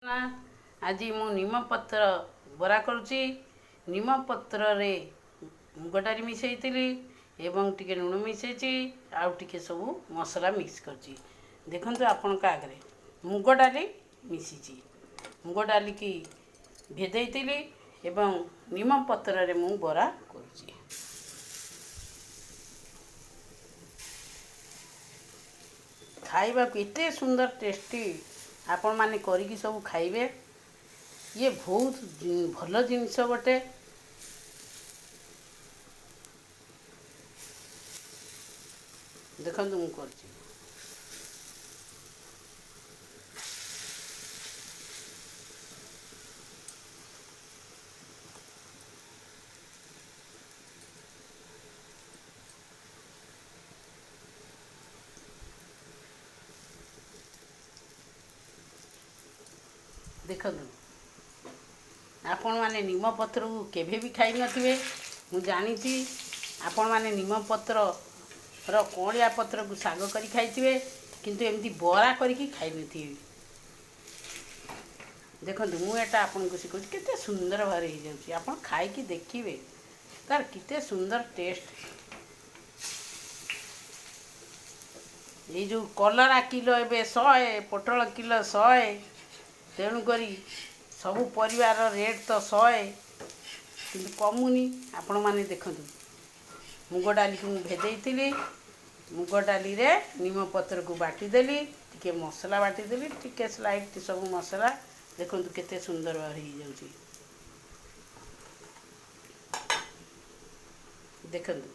ना आज मु निमपत्र बरा करुच्ची। निमपत्र रे मुगडाली मिसैली एवं टिके लुण मिसैची आउ टिके सब मसला मिक्स करची। देखंतु आपण आगे मुग डाली मिसिची। मुग डाली की भेदेइतिली एवं निमपत्र रे मु बरा करुच्ची। खाइबा एते सुंदर टेस्टी आपण माने करिकी सब खाइबे। ये बहुत भल जिनस गोटे। देखंतु मु करची। देखंतु आपण माने निमपत्र को केभे भी खाई नथिबे। मु जानिची आपण माने निमपत्र र कोणिया पत्र को साग करी खाइथिबे, किंतु एमती बरा करिकी खाई नथिबे। देखंतु मु एटा आपन को सिखौची केते सुंदर भारे हो जाउची। आपण खाई की देखिबे तार केते सुंदर टेस्ट। ये जो कलरा किलो एबे 100, पोटल किलो 100, तेणु करी सबु परिवार रेट तो 100 किंतु कमुनी। आपण माने देखंतु मुग डाली को भेदेइतिली, मुग डाली रे निमपत्र को बाटी देली, टिके मसला बाटी देली, टिके स्लाइट सब मसला। देखंतु केते सुंदर भारे हो जाउची। देखंतु